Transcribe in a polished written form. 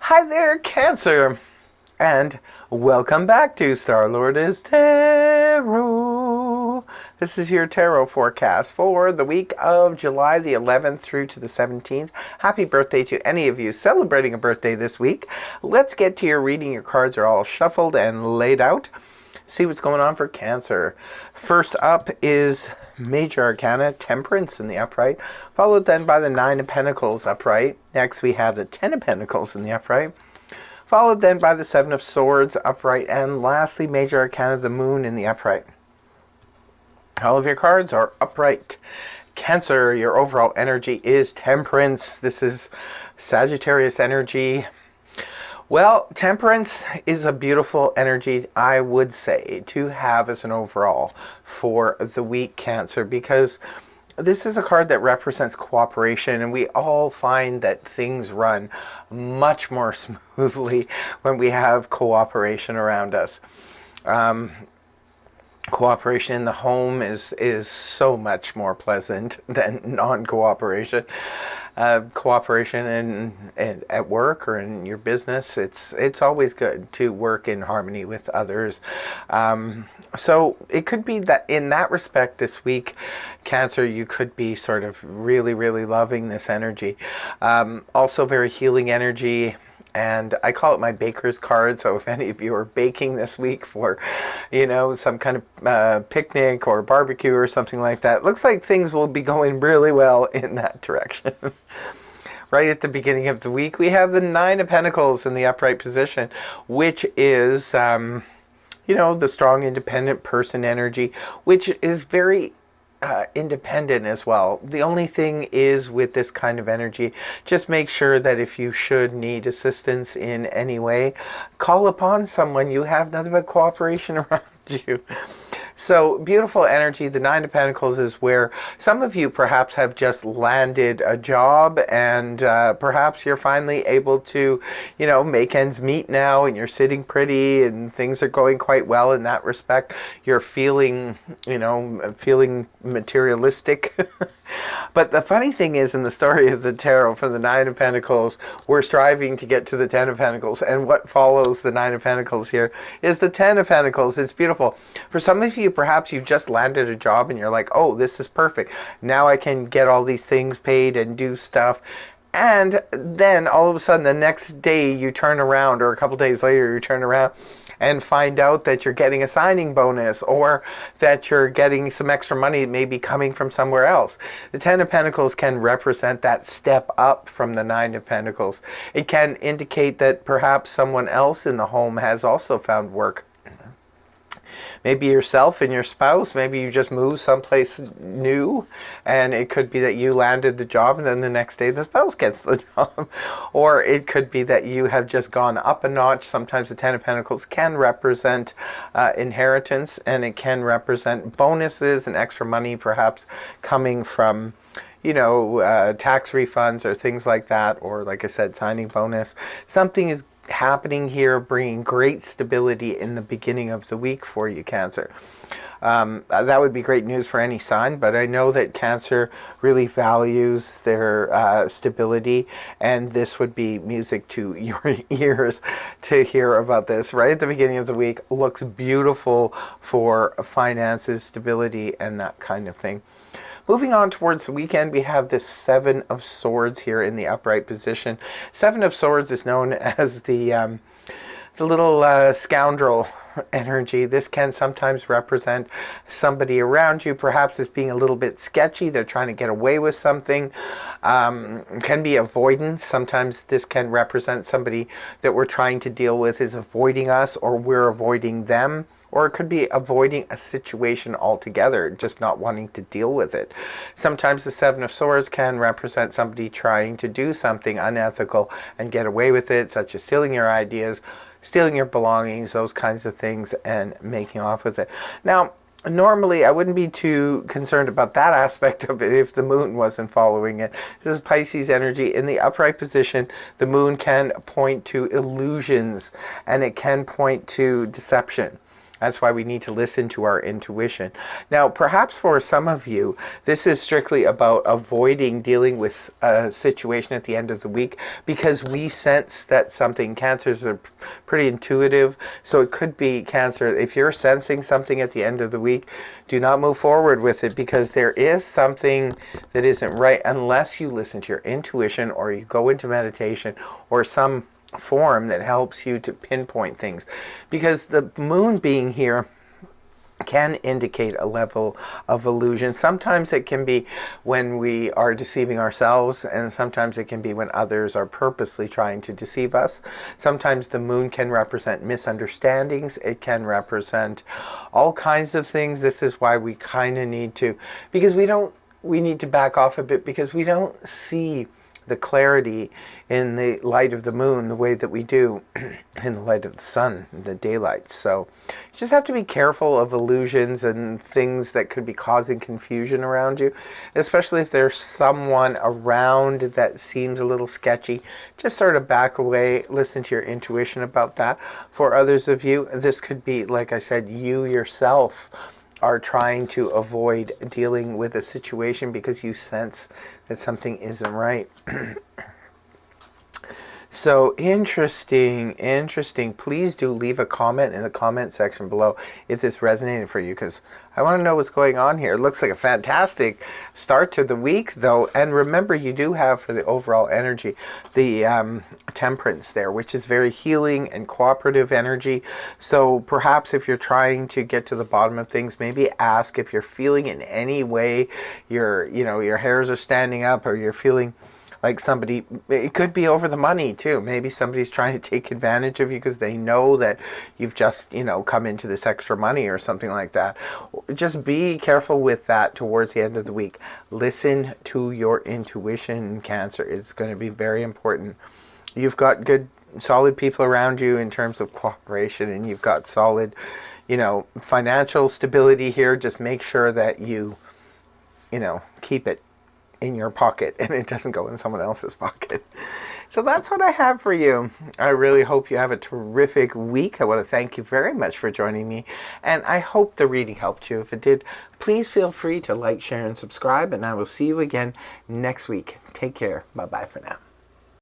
Hi there, Cancer, and welcome back to Star-Lord is Tarot. This is your tarot forecast for the week of July the 11th through to the 17th. Happy birthday to any of you celebrating a birthday this week. Let's get to your reading. Your cards are all shuffled and laid out. See what's going on for Cancer. First up is Major Arcana, Temperance in the upright, followed then by the Nine of Pentacles upright. Next we have the Ten of Pentacles in the upright, followed then by the Seven of Swords upright, and lastly Major Arcana, the Moon in the upright. All of your cards are upright. Cancer, your overall energy is Temperance. This is Sagittarius energy. Well, Temperance is a beautiful energy, I would say, to have as an overall for the week, Cancer, because this is a card that represents cooperation, and we all find that things run much more smoothly when we have cooperation around us. Cooperation in the home is so much more pleasant than non-cooperation. Cooperation in at work or in your business, it's always good to work in harmony with others. So it could be that in that respect this week, Cancer, you could be sort of really loving this energy. Also very healing energy. And I call it my baker's card. So if any of you are baking this week for, some kind of picnic or barbecue or something like that, looks like things will be going really well in that direction. Right at the beginning of the week, we have the Nine of Pentacles in the upright position, which is, the strong, independent person energy, which is very independent as well. The only thing is with this kind of energy, just make sure that if you should need assistance in any way, call upon someone. You have nothing but cooperation around you. So beautiful energy. The Nine of Pentacles is where some of you perhaps have just landed a job, and perhaps you're finally able to, make ends meet now, and you're sitting pretty and things are going quite well in that respect. You're feeling, feeling materialistic. But the funny thing is, in the story of the tarot from the Nine of Pentacles, we're striving to get to the Ten of Pentacles, and what follows the Nine of Pentacles here is the Ten of Pentacles. It's beautiful. For some of you, perhaps you've just landed a job and you're like, oh, this is perfect. Now I can get all these things paid and do stuff. And then all of a sudden the next day you turn around, or a couple days later you turn around and find out that you're getting a signing bonus, or that you're getting some extra money maybe coming from somewhere else. The Ten of Pentacles can represent that step up from the Nine of Pentacles. It can indicate that perhaps someone else in the home has also found work. Maybe yourself and your spouse, maybe you just moved someplace new, and it could be that you landed the job and then the next day the spouse gets the job. Or it could be that you have just gone up a notch. Sometimes the Ten of Pentacles can represent inheritance, and it can represent bonuses and extra money perhaps coming from tax refunds or things like that, or like I said, signing bonus. Something is happening here, bringing great stability in the beginning of the week for you, Cancer. That would be great news for any sign, but I know that Cancer really values their stability, and this would be music to your ears to hear about this right at the beginning of the week. Looks beautiful for finances, stability, and that kind of thing. Moving on towards the weekend, we have this Seven of Swords here in the upright position. Seven of Swords is known as the little scoundrel energy. This can sometimes represent somebody around you, perhaps as being a little bit sketchy. They're trying to get away with something. Can be avoidance. Sometimes this can represent somebody that we're trying to deal with is avoiding us, or we're avoiding them. Or it could be avoiding a situation altogether, just not wanting to deal with it. Sometimes the Seven of Swords can represent somebody trying to do something unethical and get away with it, such as stealing your ideas, stealing your belongings, those kinds of things, and making off with it. Now, normally I wouldn't be too concerned about that aspect of it if the moon wasn't following it. This is Pisces energy. In the upright position, the moon can point to illusions, and it can point to deception. That's why we need to listen to our intuition. Now, perhaps for some of you, this is strictly about avoiding dealing with a situation at the end of the week because we sense that something, cancers are pretty intuitive. So it could be Cancer. If you're sensing something at the end of the week, do not move forward with it because there is something that isn't right unless you listen to your intuition or you go into meditation or some form that helps you to pinpoint things, because the moon being here can indicate a level of illusion. Sometimes it can be when we are deceiving ourselves, and sometimes it can be when others are purposely trying to deceive us. Sometimes the moon can represent misunderstandings. It can represent all kinds of things. This is why we kind of need to, because we need to back off a bit because we don't see the clarity in the light of the moon the way that we do in the light of the sun, the daylight. So you just have to be careful of illusions and things that could be causing confusion around you, especially if there's someone around that seems a little sketchy. Just sort of back away, listen to your intuition about that. For others of you, this could be, like I said, you yourself are trying to avoid dealing with a situation because you sense that something isn't right. So interesting. Please do leave a comment in the comment section below if this resonated for you, because I want to know what's going on here. It looks like a fantastic start to the week, though. And remember, you do have, for the overall energy, the temperance there, which is very healing and cooperative energy. So perhaps if you're trying to get to the bottom of things, maybe ask if you're feeling in any way your hairs are standing up, or you're feeling like somebody, it could be over the money too. Maybe somebody's trying to take advantage of you because they know that you've just, come into this extra money or something like that. Just be careful with that towards the end of the week. Listen to your intuition, Cancer. It's going to be very important. You've got good, solid people around you in terms of cooperation, and you've got solid, financial stability here. Just make sure that you keep it in your pocket and it doesn't go in someone else's pocket. So that's what I have for you. I really hope you have a terrific week. I want to thank you very much for joining me, and I hope the reading helped you. If it did, please feel free to like, share, and subscribe, and I will see you again next week. Take care. Bye-bye for now.